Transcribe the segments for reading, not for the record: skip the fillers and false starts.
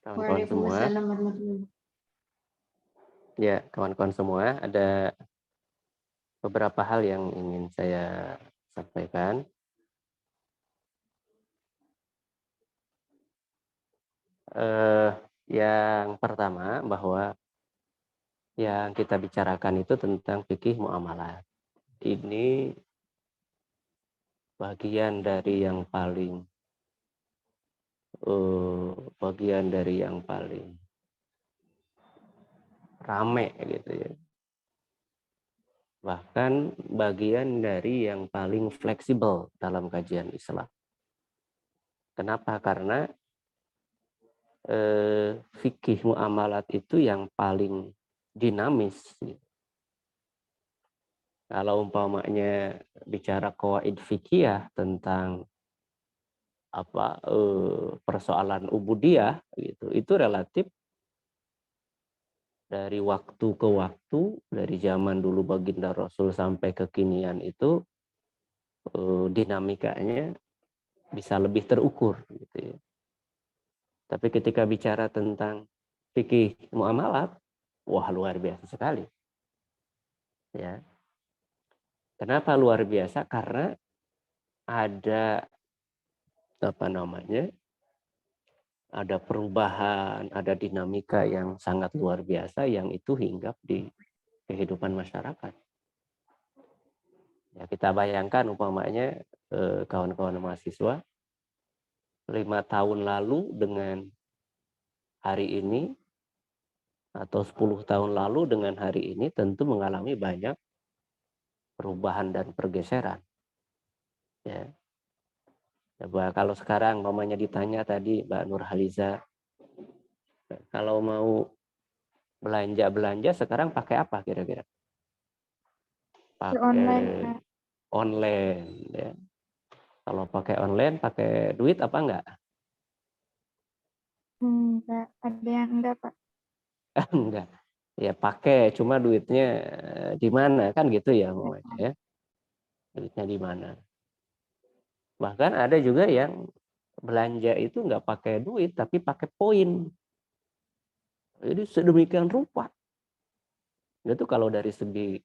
Kawan-kawan semua, Waalaikumsalam warahmatullahi wabarakatuh. ya kawan-kawan semua, ada beberapa hal yang ingin saya sampaikan. Yang pertama bahwa yang kita bicarakan itu tentang fikih muamalah. Ini bagian dari yang paling rame gitu ya. Bahkan bagian dari yang paling fleksibel dalam kajian Islam. Kenapa? Karena fikih muamalat itu yang paling dinamis. Kalau umpamanya bicara qawaid fikih tentang persoalan ubudiyah gitu, itu relatif dari waktu ke waktu, dari zaman dulu baginda Rasul sampai kekinian itu dinamikanya bisa lebih terukur gitu ya. Tapi ketika bicara tentang fikih muamalat, wah luar biasa sekali. Ya. Kenapa luar biasa? Karena ada ada perubahan, ada dinamika yang sangat luar biasa yang itu hinggap di kehidupan masyarakat. Ya, kita bayangkan umpamanya kawan-kawan mahasiswa 5 tahun lalu dengan hari ini atau 10 tahun lalu dengan hari ini tentu mengalami banyak perubahan dan pergeseran. Ya. Coba kalau sekarang mamanya ditanya tadi Mbak Nurhaliza, kalau mau belanja sekarang pakai apa kira-kira? Pakai Online, Kak. online ya. Kalau pakai online pakai duit apa enggak? Enggak, ada yang enggak, Pak. Enggak. Ya pakai, cuma duitnya di mana kan gitu ya mamanya ya. Duitnya di mana? Bahkan ada juga yang belanja itu enggak pakai duit tapi pakai poin. Jadi sedemikian rupa. Itu kalau dari segi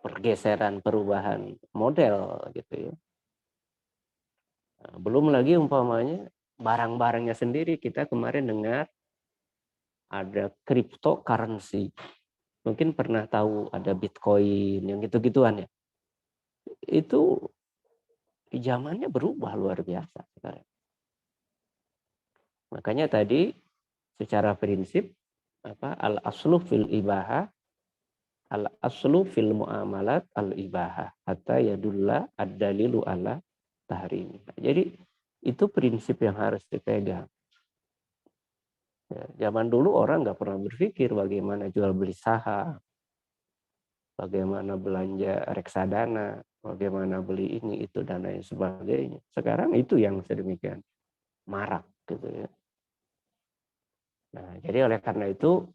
pergeseran perubahan model gitu ya. Nah, belum lagi umpamanya barang-barangnya sendiri, kita kemarin dengar ada cryptocurrency. Mungkin pernah tahu ada Bitcoin yang gitu-gituan ya. Itu zamannya berubah luar biasa sekarang. Makanya tadi secara prinsip al-aslu fil ibahah, al-aslu fil muamalat al-ibahah hatta yadulla ad-dalilu ala tahrim. Jadi itu prinsip yang harus dipegang. Ya, zaman dulu orang nggak pernah berpikir bagaimana jual beli saham, bagaimana belanja reksadana, bagaimana beli ini itu dan lain sebagainya. Sekarang itu yang sedemikian marak gitu ya. Nah, jadi oleh karena itu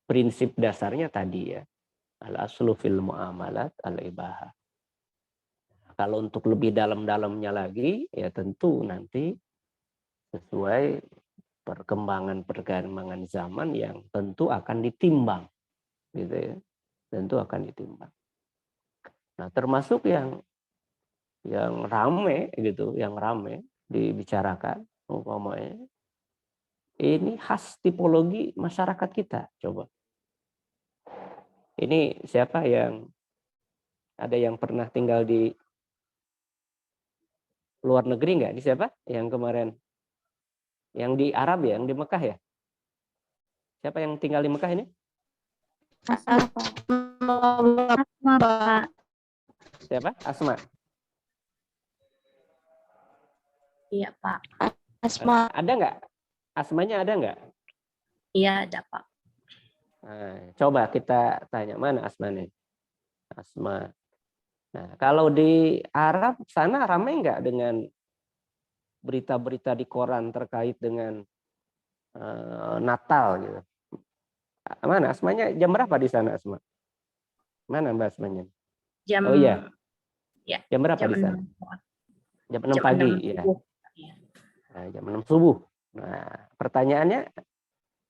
prinsip dasarnya tadi ya, al aslu fil muamalat al ibahah. Kalau untuk lebih dalam-dalamnya lagi ya tentu nanti sesuai perkembangan zaman yang tentu akan ditimbang gitu ya. Tentu akan ditimbang. Nah, termasuk yang rame gitu, yang rame dibicarakan umpamanya ini khas tipologi masyarakat kita. Coba. Ini siapa yang ada yang pernah tinggal di luar negeri nggak? Ini siapa? Yang kemarin yang di Arab ya, yang di Mekah ya? Siapa yang tinggal di Mekah ini? Asma, Pak. Asma, Pak. Siapa? Asma. Iya, Pak. Asma. Ada nggak? Asmanya ada nggak? Iya, ada, Pak. Nah, coba kita tanya mana Asma nih? Asma. Nah, kalau di Arab sana ramai nggak dengan berita-berita di koran terkait dengan Natal gitu? Mana Asmanya jam berapa di sana Asma? Mana Mbak Asmanya? Jam, Oh iya, ya, jam berapa jam di sana? 6. Jam 6 Jam pagi 6 ya. subuh. Ya. jam 6 subuh. Nah, pertanyaannya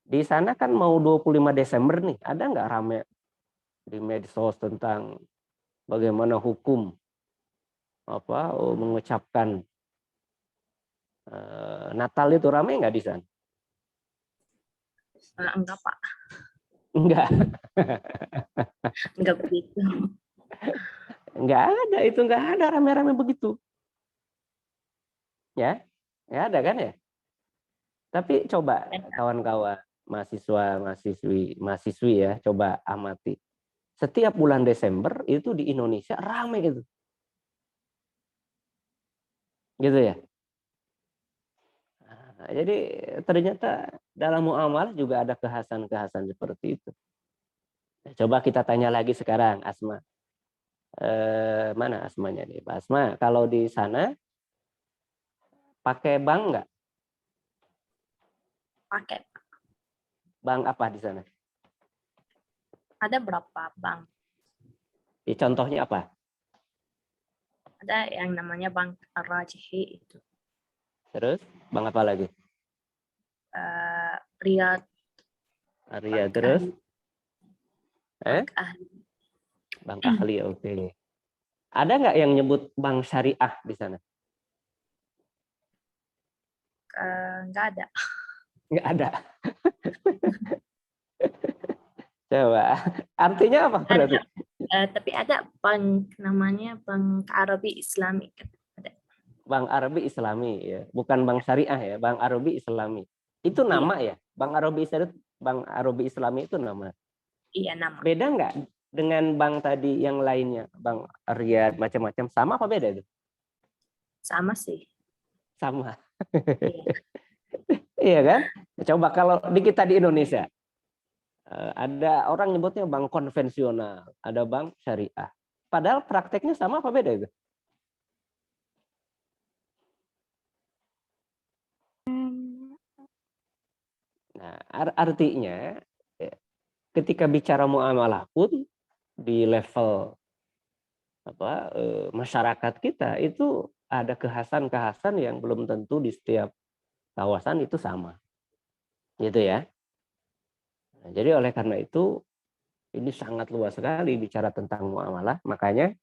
di sana kan mau 25 Desember nih, ada nggak rame di medsos tentang bagaimana hukum mengucapkan Natal itu, rame nggak di sana? Enggak, Pak. Enggak, Enggak begitu. enggak ada itu, enggak ada rame-rame begitu. Ya, ya ada kan ya? Tapi coba kawan-kawan mahasiswa, mahasiswi ya, coba amati. Setiap bulan Desember itu di Indonesia rame gitu. Gitu ya. Nah, jadi ternyata dalam muamalah juga ada kekhasan-kekhasan seperti itu. Coba kita tanya lagi sekarang, Asma. Mana Asmanya nih, Pak Asma? Kalau di sana pakai bank nggak? Pakai. Bank apa di sana? Ada berapa bank? Contohnya apa? Ada yang namanya Bank Rajihi itu. Terus bank apa lagi? Riyad. Arya, Bank terus? Ahli. Bank Ahli. Bank Ahli, oke. Ada nggak yang nyebut bank syariah di sana? Nggak ada. Nggak ada. Coba, artinya apa berarti? Tapi ada bank namanya Bank Arabi Islami. Ada. Bank Arabi Islami ya, bukan bank syariah ya, Bank Arabi Islami. Itu Iya, nama ya, Bank Arabi Islami, Bank Arabi Islami itu nama. iya nama. Beda nggak dengan bank tadi yang lainnya, Bank Riyad macam-macam, sama apa beda itu? Sama sih. Sama. Iya. Iya kan? Coba kalau di kita di Indonesia, ada orang nyebutnya bank konvensional, ada bank syariah. Padahal prakteknya sama apa beda itu? Nah, artinya ketika bicara muamalah pun di level masyarakat kita itu ada kekhasan-kekhasan yang belum tentu di setiap kawasan itu sama. Gitu ya. Nah, jadi oleh karena itu ini sangat luas sekali bicara tentang muamalah, makanya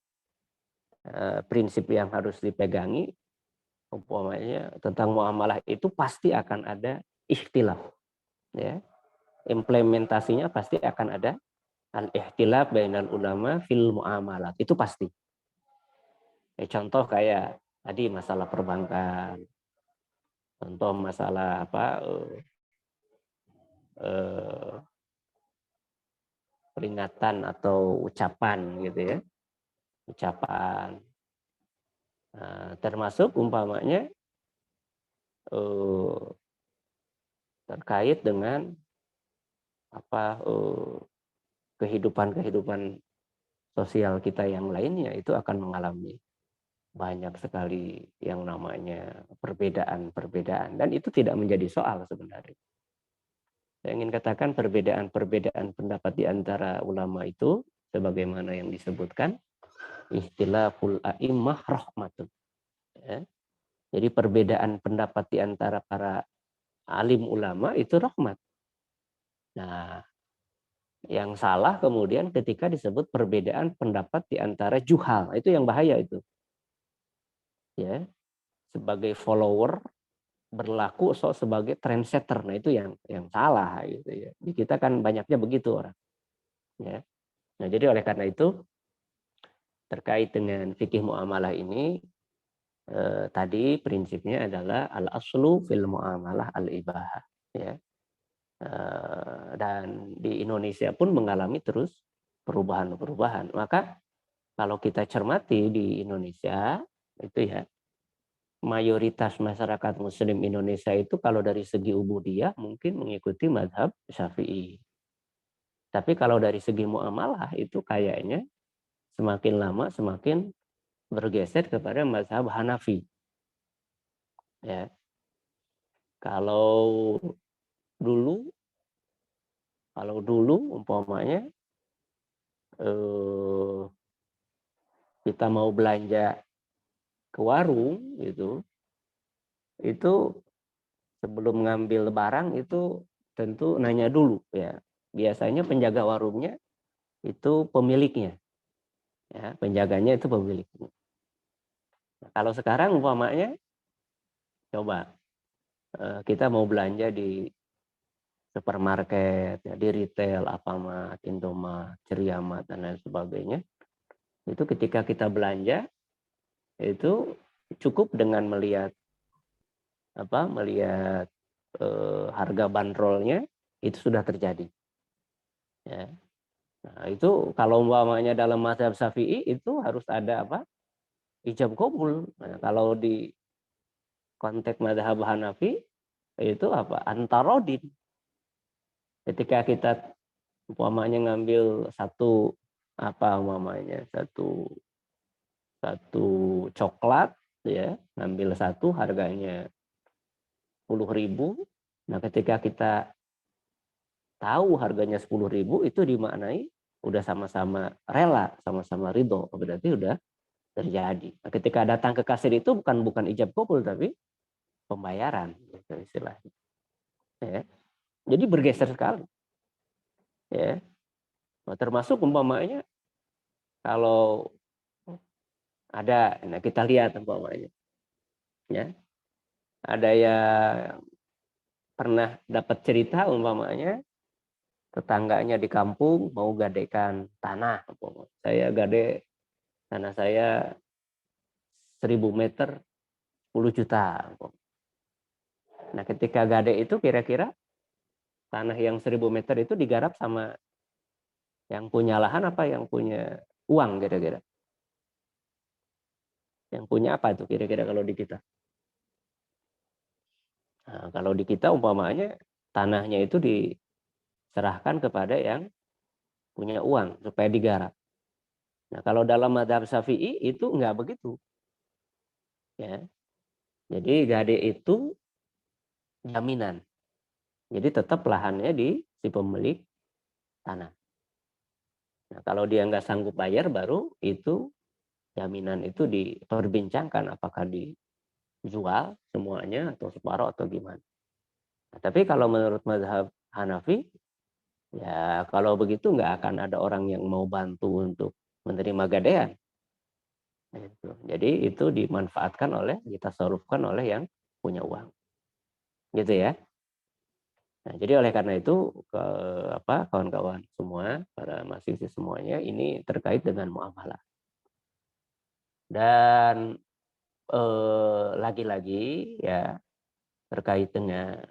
prinsip yang harus dipegangi umpamanya tentang muamalah itu pasti akan ada ikhtilaf ya. Implementasinya pasti akan ada al-ikhtilaf bainal ulama fil muamalah, itu pasti. Contoh kayak tadi masalah perbankan, contoh masalah peringatan atau ucapan gitu ya, ucapan. Termasuk umpamanya terkait dengan kehidupan sosial kita yang lainnya itu akan mengalami banyak sekali yang namanya perbedaan-perbedaan, dan itu tidak menjadi soal sebenarnya. Saya ingin katakan perbedaan-perbedaan pendapat di antara ulama itu sebagaimana yang disebutkan ikhtilaful a'immah rahmatun. Ya. Jadi perbedaan pendapat di antara para alim ulama itu rahmat. Nah, yang salah kemudian ketika disebut perbedaan pendapat di antara juhal, itu yang bahaya itu. Ya, sebagai follower berlaku sebagai trendsetter. Nah, itu yang salah gitu ya. Di kita kan banyaknya begitu orang. Ya. Nah, jadi oleh karena itu terkait dengan fikih muamalah ini tadi prinsipnya adalah al aslu fil muamalah al ibahah ya. Dan di Indonesia pun mengalami terus perubahan-perubahan. Maka kalau kita cermati di Indonesia itu ya, mayoritas masyarakat muslim Indonesia itu kalau dari segi ubudiyah mungkin mengikuti mazhab Syafi'i. Tapi kalau dari segi muamalah itu kayaknya semakin lama semakin bergeser kepada mazhab Hanafi. Ya. Kalau dulu umpamanya kita mau belanja ke warung gitu, itu sebelum ngambil barang itu tentu nanya dulu ya. Biasanya penjaga warungnya itu pemiliknya, ya, penjaganya itu pemiliknya. Nah, kalau sekarang umpamanya coba kita mau belanja di supermarket, ya, di retail, Alfamart, Indomart, Ceriamat dan lain sebagainya. Itu ketika kita belanja itu cukup dengan melihat melihat harga bandrolnya itu sudah terjadi. Ya. Nah, itu kalau umpamanya dalam mazhab Syafi'i itu harus ada ijab qabul. Nah, kalau di konteks mazhab Hanafi itu antarodin. Ketika kita umpamanya ngambil satu satu coklat, ya, ngambil satu harganya 10.000. Nah, ketika kita tahu harganya 10.000 itu dimaknai udah sama-sama rela, sama-sama ridho, berarti udah terjadi. Nah, ketika datang ke kasir itu bukan ijab kabul tapi pembayaran, gitu istilahnya. Ya. Jadi bergeser sekali. Ya. Nah, termasuk umpamanya kalau nah kita lihat umpamanya, ya, ada yang pernah dapat cerita umpamanya tetangganya di kampung mau gadekan tanah, saya gade tanah saya 1.000 meter 10 juta. Nah, ketika gade itu kira-kira tanah yang 1.000 meter itu digarap sama yang punya lahan apa yang punya uang kira-kira? Yang punya apa itu kira-kira kalau di kita? Nah, kalau di kita umpamanya tanahnya itu diserahkan kepada yang punya uang supaya digarap. Nah, kalau dalam mazhab Syafi'i itu enggak begitu. Ya. Jadi gade itu jaminan. Jadi tetap lahannya di si pemilik tanah. Nah, kalau dia nggak sanggup bayar baru itu jaminan itu diperbincangkan apakah dijual semuanya atau separuh atau gimana. Nah, tapi kalau menurut mazhab Hanafi, ya kalau begitu nggak akan ada orang yang mau bantu untuk menerima gadean. Jadi itu dimanfaatkan ditasarufkan oleh yang punya uang. Gitu ya. Nah, jadi oleh karena itu kawan-kawan semua, para mahasiswa semuanya ini terkait dengan muamalah. Dan lagi-lagi ya terkait dengan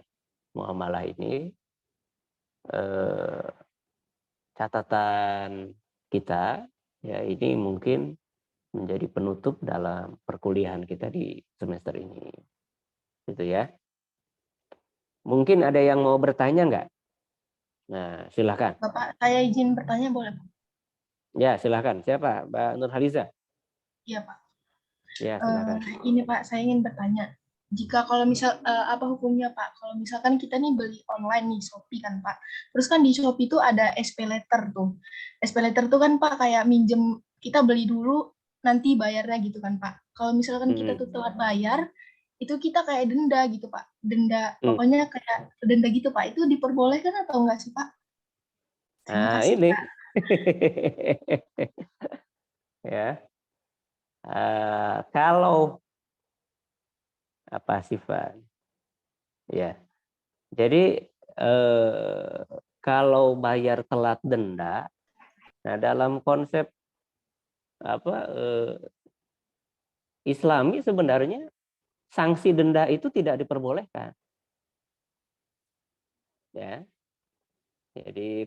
muamalah ini catatan kita ya ini mungkin menjadi penutup dalam perkuliahan kita di semester ini. Gitu ya. Mungkin ada yang mau bertanya nggak? Nah, silakan. Bapak, saya izin bertanya boleh, Pak? Ya, silakan. Siapa? Mbak Nurhaliza? Iya, Pak. Ya, silakan. Ini Pak, saya ingin bertanya. Jika kalau misal apa hukumnya Pak? Kalau misalkan kita nih beli online nih Shopee kan Pak. Terus kan di Shopee itu ada SP Letter tuh. SP Letter tuh kan Pak kayak minjem kita beli dulu nanti bayarnya gitu kan Pak. Kalau misalkan kita tuh telat bayar itu kita kayak denda gitu Pak. Denda pokoknya kayak denda gitu Pak. Itu diperbolehkan atau enggak sih Pak? Terima Nah, kasih ini. Pak. Ya. Kalau sifat ya. Jadi kalau bayar telat denda, nah dalam konsep Islami sebenarnya sanksi denda itu tidak diperbolehkan. Ya. Jadi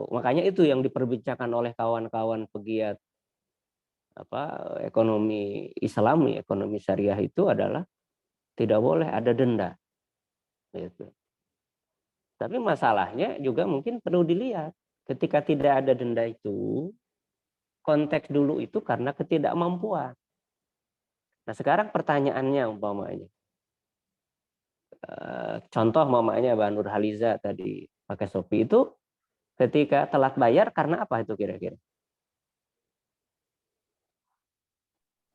makanya itu yang diperbincangkan oleh kawan-kawan pegiat ekonomi Islami, ekonomi syariah itu adalah tidak boleh ada denda. Gitu. Tapi masalahnya juga mungkin perlu dilihat. Ketika tidak ada denda itu, konteks dulu itu karena ketidakmampuan. Nah sekarang pertanyaannya umpamanya. Contoh umpamanya Mbak Nurhaliza tadi pakai Shopee itu ketika telat bayar karena apa itu kira-kira?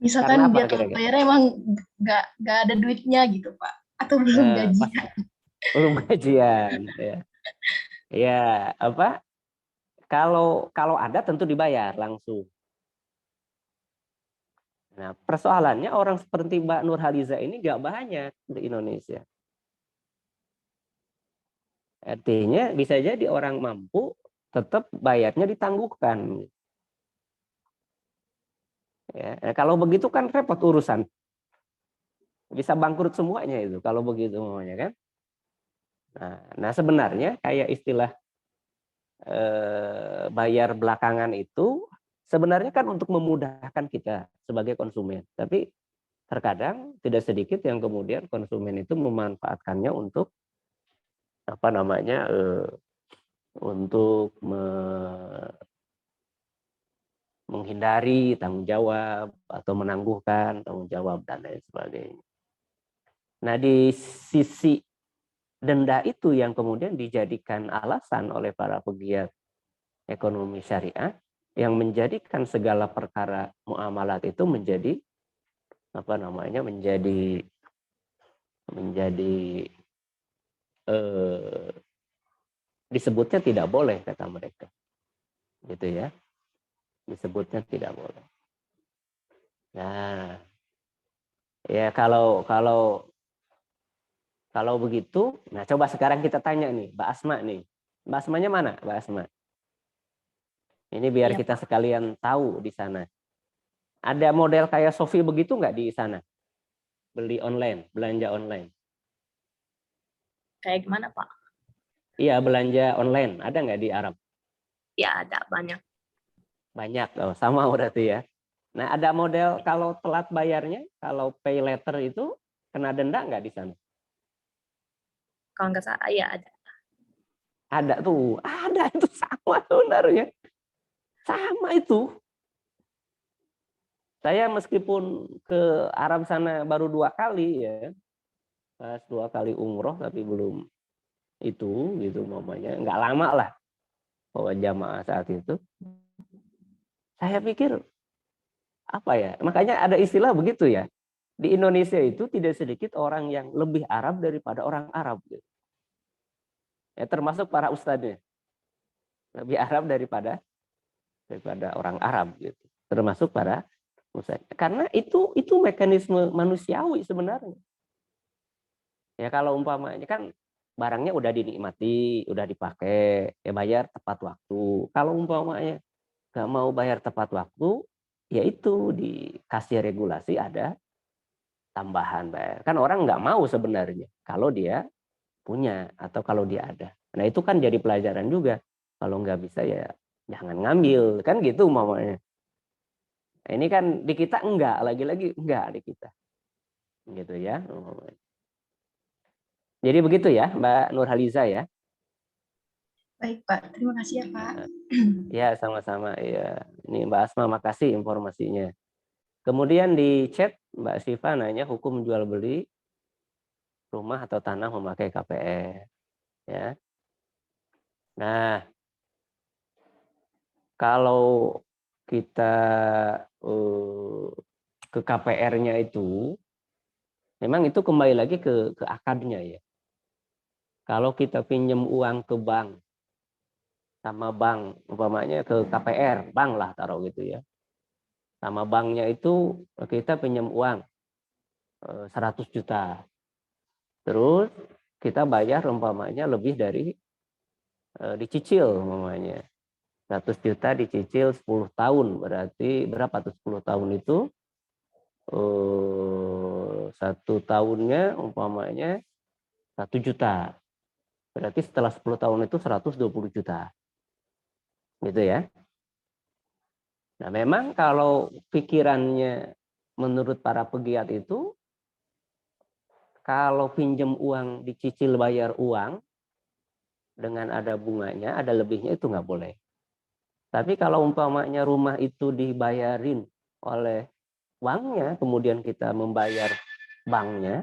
Misalkan Karena apa dia telat kira-kira? bayar emang nggak ada duitnya gitu Pak, atau belum gajian. Belum gajian. Ya. Ya, apa? Kalau ada tentu dibayar langsung. Nah, persoalannya orang seperti Mbak Nurhaliza ini nggak banyak di Indonesia. Artinya bisa jadi orang mampu tetap bayarnya ditangguhkan. Ya, nah, kalau begitu kan repot urusan. Bisa bangkrut semuanya itu kalau begitu semuanya kan. Nah sebenarnya kayak istilah bayar belakangan itu sebenarnya kan untuk memudahkan kita sebagai konsumen. Tapi terkadang tidak sedikit yang kemudian konsumen itu memanfaatkannya untuk apa namanya untuk menghindari tanggung jawab atau menangguhkan tanggung jawab dan lain sebagainya. Nah di sisi denda itu yang kemudian dijadikan alasan oleh para pegiat ekonomi syariah yang menjadikan segala perkara muamalat itu menjadi apa namanya menjadi eh, disebutnya tidak boleh kata mereka gitu ya, disebutnya tidak boleh. Nah ya kalau begitu, nah coba sekarang kita tanya nih Mbak Asma nih, Mbak Asmanya mana Mbak Asma? Ini biar Iya, kita Pak. sekalian tahu di sana. Ada model kayak Sofi begitu nggak di sana? Beli online, belanja online. Kayak gimana, Pak? Iya, belanja online. Ada nggak di Arab? Ya, ada banyak. Banyak. Oh, sama berarti ya. Nah, ada model kalau telat bayarnya, kalau pay later itu kena denda nggak di sana? Kalau nggak salah, ya ada. Ada tuh. Ada itu sama sebenarnya. Sama itu. Saya meskipun ke Arab sana baru 2 kali ya. Pas 2 kali umroh tapi belum itu gitu mamanya. Nggak lama lah bawa jamaah saat itu. Saya pikir apa ya? Makanya ada istilah begitu ya. Di Indonesia itu tidak sedikit orang yang lebih Arab daripada orang Arab. Gitu. Ya, termasuk para ustadznya. Lebih Arab daripada orang Arab. Gitu. Termasuk para ustadznya. Karena itu mekanisme manusiawi sebenarnya. Ya kalau umpamanya kan barangnya udah dinikmati, udah dipakai, ya bayar tepat waktu. Kalau umpamanya nggak mau bayar tepat waktu, ya itu dikasih regulasi ada tambahan bayar. Kan orang nggak mau sebenarnya kalau dia punya atau kalau dia ada. Nah itu kan jadi pelajaran juga. Kalau nggak bisa ya jangan ngambil kan gitu mamanya. Nah, ini kan di kita enggak, lagi-lagi enggak di kita, gitu ya. Jadi begitu ya Mbak Nurhaliza ya. Baik, Pak. Terima kasih ya, Pak. Ya sama-sama ya. Ini Mbak Asma makasih informasinya. Kemudian di chat Mbak Siva nanya hukum jual beli rumah atau tanah memakai KPR. Ya. Nah, kalau kita ke KPR-nya itu, memang itu kembali lagi ke akadnya ya. Kalau kita pinjam uang ke bank, sama bank, umpamanya ke KPR, bank lah taruh gitu ya. Sama banknya itu kita pinjam uang 100 juta. Terus kita bayar umpamanya lebih dari dicicil umpamanya. 100 juta dicicil 10 tahun, berarti berapa tuh 10 tahun itu? 1 tahunnya umpamanya 1 juta. Berarti setelah 10 tahun itu 120 juta. Gitu ya. Nah memang kalau pikirannya menurut para pegiat itu, kalau pinjam uang dicicil bayar uang, dengan ada bunganya, ada lebihnya itu nggak boleh. Tapi kalau umpamanya rumah itu dibayarin oleh banknya, kemudian kita membayar banknya,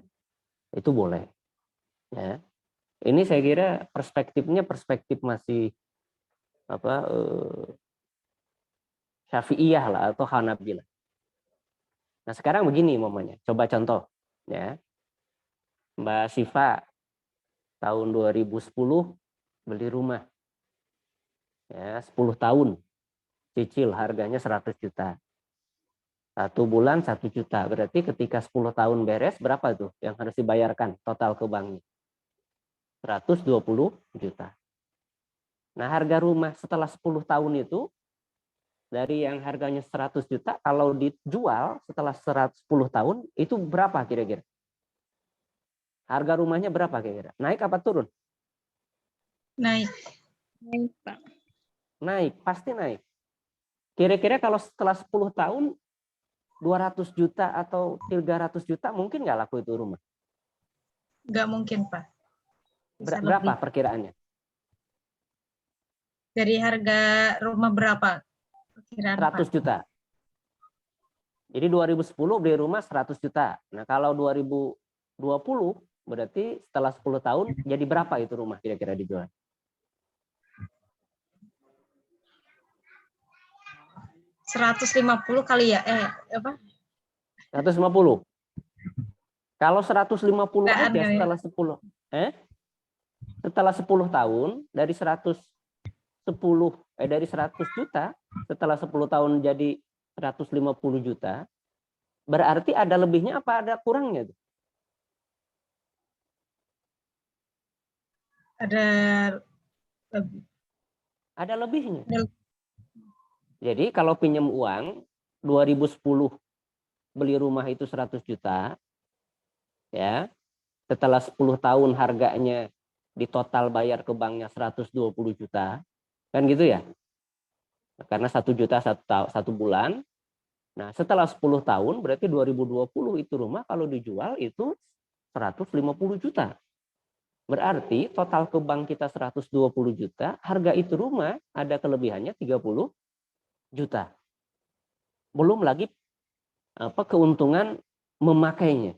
itu boleh. Ya. Ini saya kira perspektifnya perspektif masih apa Syafi'iyah lah atau Hanabilah. Nah sekarang begini momennya, coba contoh ya Mbak Siva tahun 2010 beli rumah. Ya, 10 tahun. Cicil harganya 100 juta. 1 bulan 1 juta. Berarti ketika 10 tahun beres, berapa tuh yang harus dibayarkan total ke banknya? 120 juta. Nah, harga rumah setelah 10 tahun itu, dari yang harganya 100 juta, kalau dijual setelah 10 tahun, itu berapa kira-kira? Harga rumahnya berapa kira-kira? Naik apa turun? Naik. Baik, Pak. Naik, pasti naik. Kira-kira kalau setelah 10 tahun, 200 juta atau 300 juta, mungkin nggak laku itu rumah? Nggak mungkin, Pak. Bisa Berapa lebih. perkiraannya? Dari harga rumah berapa? Perkiraan, 100 Pak? juta. Jadi 2010 beli rumah 100 juta. Nah, kalau 2020 berarti setelah 10 tahun jadi berapa itu rumah kira-kira dijual? 150 kali ya? Apa? 150. Kalau 150 Perkiraan aja kali ya? setelah 10 tahun dari 100 juta, setelah 10 tahun jadi 150 juta, berarti ada lebihnya apa ada kurangnya? Ada lebih. Ada lebihnya. Ada- Jadi kalau pinjam uang 2010 beli rumah itu 100 juta, ya. Setelah 10 tahun harganya di total bayar ke banknya 120 juta. Kan gitu ya? Karena 1 juta satu bulan. Nah, setelah 10 tahun berarti 2020 itu rumah kalau dijual itu 150 juta. Berarti total ke bank kita 120 juta, harga itu rumah ada kelebihannya 30 juta. Belum lagi keuntungan memakainya.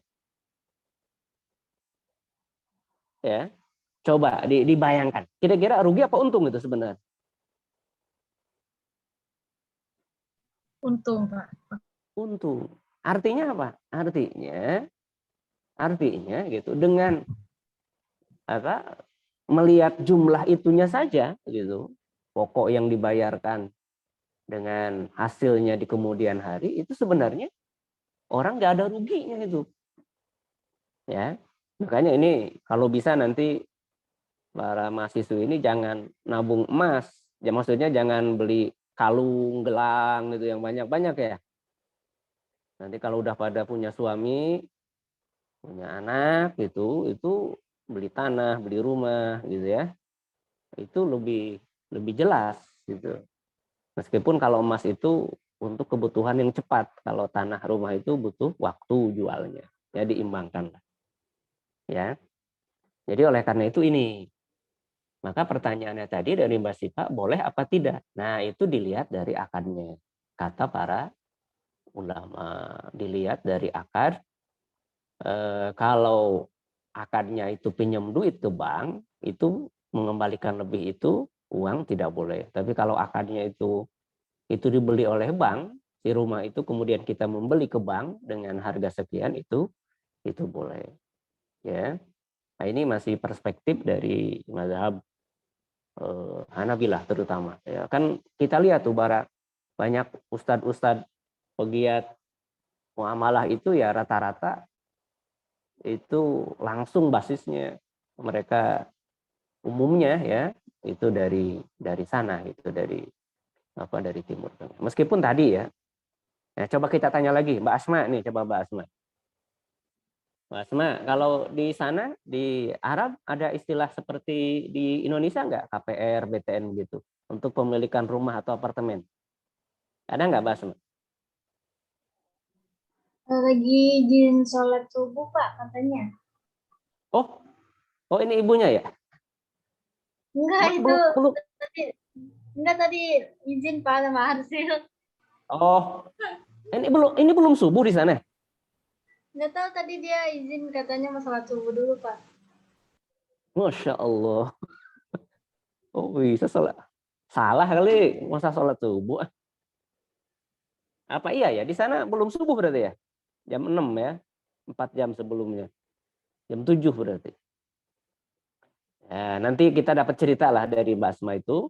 Ya. Coba dibayangkan. Kira-kira rugi apa untung itu sebenarnya? Untung, Pak. Untung. Artinya apa? Artinya gitu dengan melihat jumlah itunya saja gitu. Pokok yang dibayarkan dengan hasilnya di kemudian hari itu sebenarnya orang nggak ada ruginya itu. Ya. Makanya ini kalau bisa nanti para mahasiswa ini jangan nabung emas. Ya maksudnya jangan beli kalung, gelang gitu yang banyak-banyak ya. Nanti kalau udah pada punya suami, punya anak gitu, itu beli tanah, beli rumah gitu ya. Itu lebih jelas gitu. Meskipun kalau emas itu untuk kebutuhan yang cepat, kalau tanah rumah itu butuh waktu jualnya. Ya diimbangkan lah. Ya. Jadi oleh karena itu ini. Maka pertanyaannya tadi dari Mbak Sipa, boleh apa tidak? Nah, itu dilihat dari akadnya. Kata para ulama, dilihat dari akad. Kalau akadnya itu pinjam duit ke bank, itu mengembalikan lebih itu uang tidak boleh. Tapi kalau akadnya itu dibeli oleh bank, si rumah itu kemudian kita membeli ke bank dengan harga sekian itu boleh. Ya. Nah, ini masih perspektif dari mazhab Hanabilah terutama. Ya, kan kita lihat tuh banyak ustadz-ustadz pegiat muamalah itu ya rata-rata itu langsung basisnya mereka umumnya ya itu dari sana gitu dari Timur Tengah. Meskipun tadi ya, coba kita tanya lagi Mbak Asma nih, coba Mbak Asma. Mbak Asma, kalau di sana di Arab ada istilah seperti di Indonesia nggak KPR, BTN gitu untuk pemilikan rumah atau apartemen? Ada nggak Mbak Asma? Lagi izin sholat subuh, Pak, katanya. Oh, ini ibunya ya? Enggak, itu Belum, belum. tadi, enggak tadi izin Pak sama Arsil. Oh, ini belum subuh di sana. Enggak tahu tadi dia izin katanya mau sholat subuh dulu, Pak. Masya Allah. Oh bisa sholat. Salah kali masa sholat subuh. Apa iya ya? Di sana belum subuh berarti ya? Jam 6 ya? 4 jam sebelumnya. Jam 7 berarti. Nah, nanti kita dapat cerita lah dari Mbak Asma itu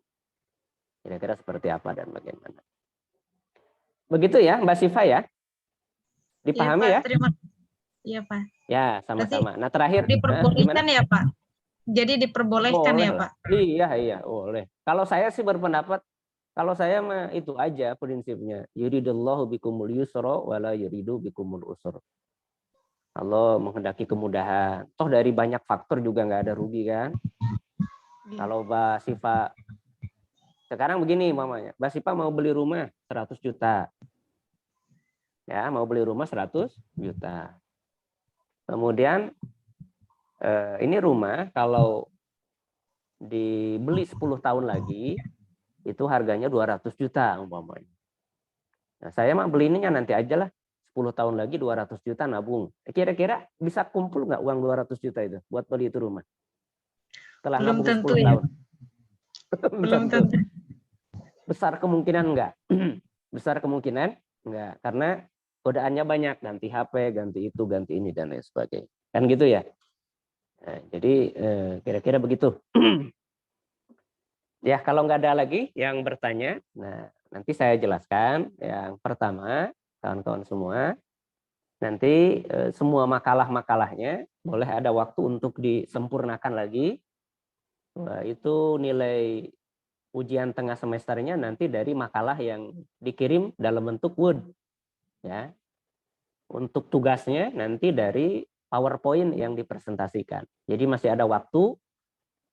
kira-kira seperti apa dan bagaimana. Begitu ya Mbak Siva ya? Dipahami Iya, ya? Pak. Terima. Iya, Pak. Ya, Berarti sama-sama. Nah, terakhir diperbolehkan gimana? ya, Pak? Jadi diperbolehkan Boleh ya, lah. Pak? Iya, iya, boleh. Kalau saya sih berpendapat, kalau saya mah itu aja prinsipnya. Yuridullahu bikumul yusra wala yuridu bikumul usra. Allah menghendaki kemudahan. Toh dari banyak faktor juga nggak ada rugi kan. Kalau Mbak Siva, sekarang begini mamanya. Mbak Siva mau beli rumah 100 juta. Ya, mau beli rumah 100 juta. Kemudian ini rumah kalau dibeli 10 tahun lagi, itu harganya 200 juta umpamanya. Nah, saya mah beli ininya nanti aja lah. 10 tahun lagi 200 juta nabung. Kira-kira bisa kumpul nggak uang 200 juta itu buat beli itu rumah? Setelah Belum nabung tentu 10 ya. tahun. Belum Tentu. tentu. Besar kemungkinan enggak. Besar kemungkinan enggak. Karena godaannya banyak. Ganti HP, ganti itu, ganti ini, dan lain sebagainya. Kan gitu ya? Nah, jadi kira-kira begitu. Ya, kalau nggak ada lagi yang bertanya, nah nanti saya jelaskan. Yang pertama, kawan-kawan semua, nanti semua makalah-makalahnya boleh ada waktu untuk disempurnakan lagi. Wah, itu nilai ujian tengah semesternya nanti dari makalah yang dikirim dalam bentuk Word. Ya, untuk tugasnya nanti dari PowerPoint yang dipresentasikan. Jadi masih ada waktu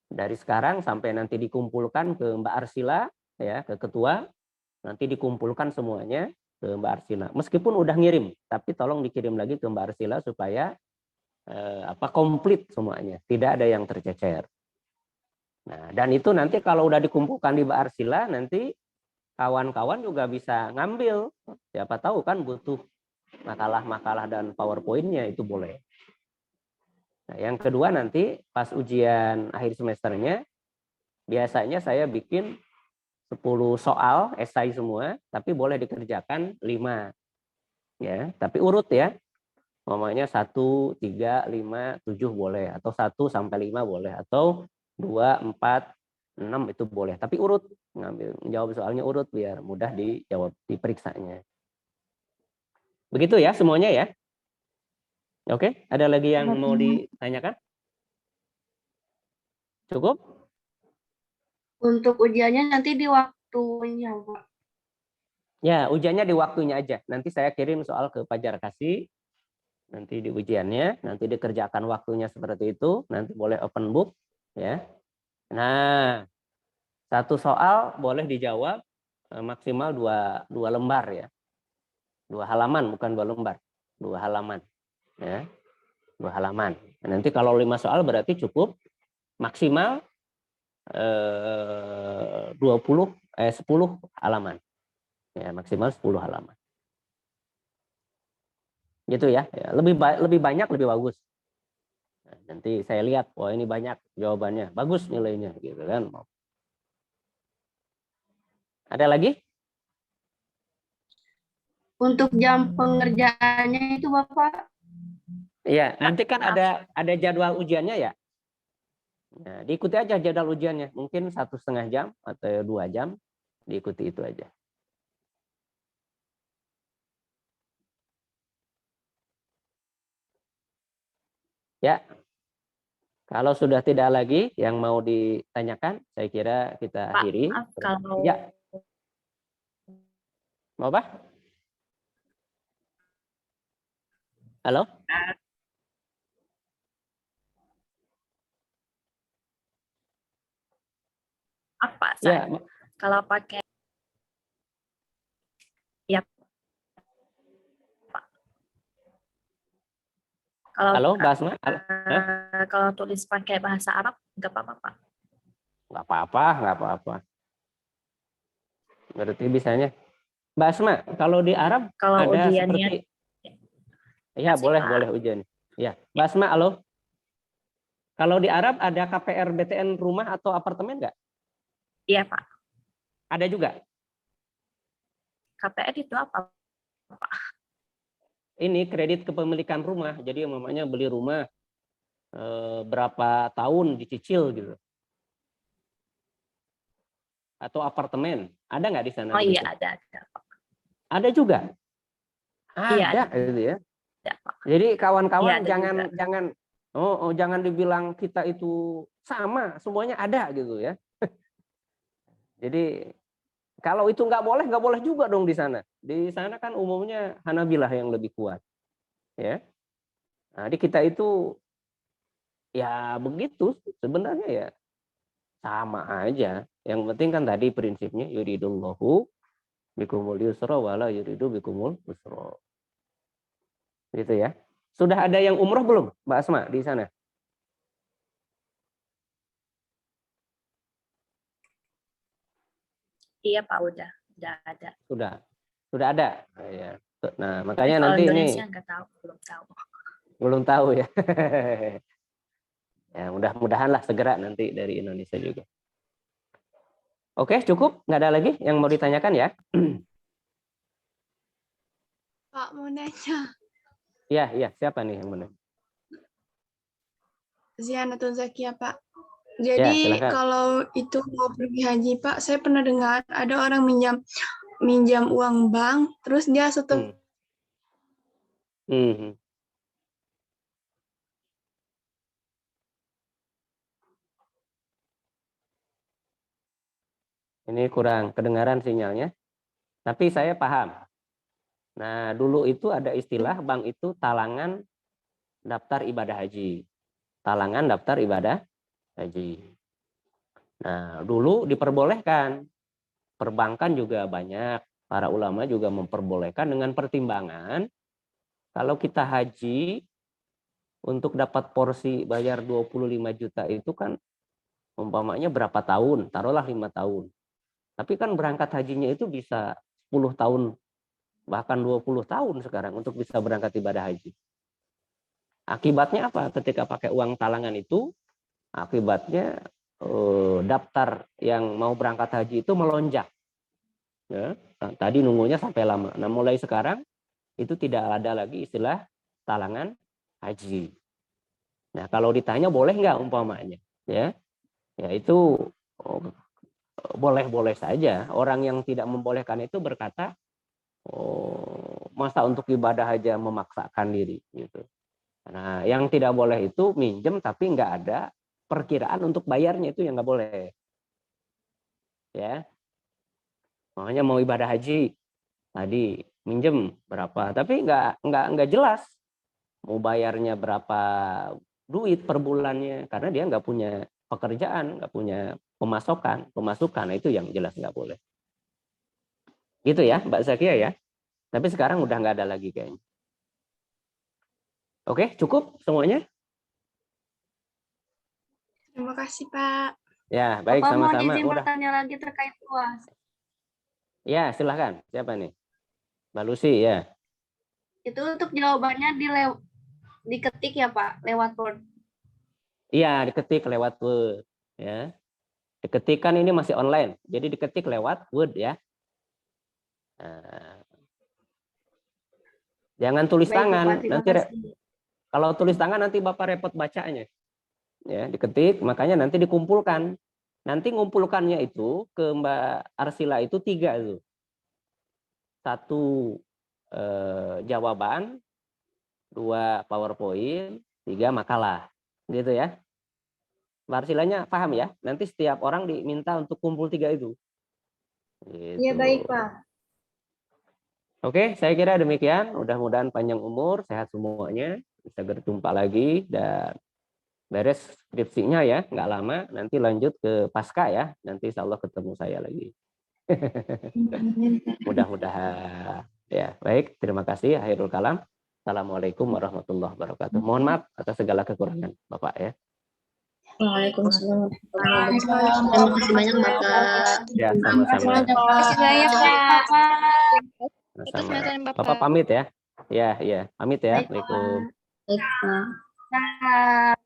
dari sekarang sampai nanti dikumpulkan ke Mbak Arsila, ya, ke ketua, nanti dikumpulkan semuanya ke Mbak Arsila. Meskipun udah ngirim, tapi tolong dikirim lagi ke Mbak Arsila supaya komplit semuanya, tidak ada yang tercecer. Nah, dan itu nanti kalau udah dikumpulkan di Mbak Arsila, nanti kawan-kawan juga bisa ngambil. Siapa tahu kan butuh makalah-makalah dan PowerPoint-nya, itu boleh. Nah, yang kedua nanti pas ujian akhir semesternya, biasanya saya bikin 10 soal, esai semua, tapi boleh dikerjakan 5. Ya, tapi urut ya. Namanya 1, 3, 5, 7 boleh. Atau 1 sampai 5 boleh. Atau 2, 4, 6 itu boleh. Tapi urut. Jawab soalnya urut biar mudah dijawab, diperiksanya. Begitu ya semuanya ya. Oke, ada lagi yang mau ditanyakan? Cukup? Untuk ujiannya nanti di waktunya, Pak. Ya, ujiannya di waktunya aja. Nanti saya kirim soal ke Pajar Kasih. Nanti di ujiannya, nanti dikerjakan waktunya seperti itu. Nanti boleh open book. Ya. Nah, satu soal boleh dijawab maksimal 2 lembar ya. 2 halaman, bukan 2 lembar. 2 halaman. Ya. 2 halaman. Nanti kalau 5 soal berarti cukup maksimal 10 halaman. Ya, maksimal 10 halaman. Gitu ya. Lebih banyak lebih bagus. Nah, nanti saya lihat, wah ini banyak jawabannya, bagus nilainya gitu kan. Ada lagi? Untuk jam pengerjaannya itu Bapak? Iya, nanti kan ada jadwal ujiannya ya. Nah, diikuti aja jadwal ujiannya. Mungkin 1,5 jam atau 2 jam, diikuti itu aja. Ya, kalau sudah tidak lagi yang mau ditanyakan, saya kira kita Pak, akhiri. maaf kalau Ya, mau apa? Halo? apa Ya, saya kalau pakai ya Pak. Kalau halo, Mbak Asma? Halo? kalau tulis pakai bahasa Arab nggak apa-apa, Pak. Nggak apa-apa, nggak apa-apa. Berarti bisanya. Mbak Asma, kalau di Arab Kalau ada ujiannya seperti, ya kasih, boleh, Pak. boleh ujian. Ya, Mbak Asma, halo. Kalau di Arab ada KPR BTN rumah atau apartemen nggak? Iya, Pak. Ada juga. KPR itu apa, Pak? Ini kredit kepemilikan rumah. Jadi namanya beli rumah berapa tahun dicicil gitu. Atau apartemen, ada nggak di sana? Oh begitu? iya ada Pak. Ada juga. Iya, Ada ada. gitu ya. Ada, Pak. Jadi Iya, kawan-kawan ada juga. jangan dibilang kita itu sama, semuanya ada gitu ya. Jadi kalau itu nggak boleh juga dong di sana. Di sana kan umumnya Hanabilah yang lebih kuat, ya. Nah, di kita itu ya begitu sebenarnya ya sama aja. Yang penting kan tadi prinsipnya yuridullahu bikumul yusra wala yuridu bikumul usra. Gitu ya. Sudah ada yang umroh belum, Mbak Asma di sana? Iya Pak, udah ada. Sudah ada. Nah, ya. Nah, Tapi makanya kalau nanti Indonesia ini nggak tahu, belum tahu. belum tahu ya. Ya, mudah-mudahan lah segera nanti dari Indonesia juga. Oke, cukup? Nggak ada lagi yang mau ditanyakan ya? Pak, mau nanya. Iya. Siapa nih yang mau nanya? Zianatul Zakia, Pak. Ya, Jadi silakan. kalau itu mau pergi haji, Pak, saya pernah dengar ada orang minjam uang bank, terus dia setelah Hmm. Ini kurang kedengaran sinyalnya, tapi saya paham. Nah, dulu itu ada istilah bank itu talangan daftar ibadah haji. Talangan daftar ibadah haji. Nah, dulu diperbolehkan. Perbankan juga banyak. Para ulama juga memperbolehkan dengan pertimbangan kalau kita haji untuk dapat porsi bayar 25 juta itu kan umpamanya berapa tahun? Taruhlah 5 tahun. Tapi kan berangkat hajinya itu bisa 10 tahun, bahkan 20 tahun sekarang untuk bisa berangkat ibadah haji. Akibatnya apa? Ketika pakai uang talangan itu, akibatnya daftar yang mau berangkat haji itu melonjak. Ya, tadi nunggunya sampai lama. Nah, mulai sekarang itu tidak ada lagi istilah talangan haji. Nah, kalau ditanya boleh nggak umpamanya, ya itu boleh-boleh saja. Orang yang tidak membolehkan itu berkata, oh, masa untuk ibadah aja memaksakan diri gitu. Nah, yang tidak boleh itu minjem tapi nggak ada perkiraan untuk bayarnya, itu yang nggak boleh. Ya, makanya mau ibadah haji tadi minjem berapa, tapi nggak jelas mau bayarnya berapa duit per bulannya karena dia nggak punya pekerjaan, nggak punya pemasukan. Nah, itu yang jelas nggak boleh. Gitu ya, Mbak Zakia ya. Tapi sekarang udah nggak ada lagi kayaknya. Oke, cukup semuanya? Terima kasih, Pak. Ya, baik, Bapak mau sama-sama. izin Udah. bertanya lagi terkait UAS. Ya, silahkan. Siapa nih? Mbak Lucy, ya. Itu untuk jawabannya diketik ya Pak, lewat Word. Iya, diketik lewat Word. Ya. Diketik kan ini masih online. Jadi diketik lewat Word ya. Nah, jangan tulis Baik tangan. Bapak, terima Nanti kasih. kalau tulis tangan nanti Bapak repot bacanya. Ya, diketik, makanya nanti dikumpulkan. Nanti ngumpulkannya itu ke Mbak Arsila itu 3 itu. 1 jawaban, 2 PowerPoint, 3 makalah. Gitu ya. Mbak Arsilanya paham ya? Nanti setiap orang diminta untuk kumpul 3 itu. Gitu. Iya baik Pak. Oke, saya kira demikian. Mudah-mudahan panjang umur, sehat semuanya. Bisa berjumpa lagi dan beres skripsinya ya, nggak lama. Nanti lanjut ke pasca ya. Nanti insya Allah ketemu saya lagi. Mudah-mudahan. Ya, baik. Terima kasih. Akhirul kalam. Assalamualaikum warahmatullahi wabarakatuh. Mohon maaf atas segala kekurangan, Bapak ya. Waalaikumsalam. Terima kasih banyak, Bapak. Ya, sama-sama. Terima kasih banyak Pak. Sama-sama. Bapak pamit ya. Ya. Pamit ya. Baik, Pak. Waalaikumsalam. Baik, Pak. Nah.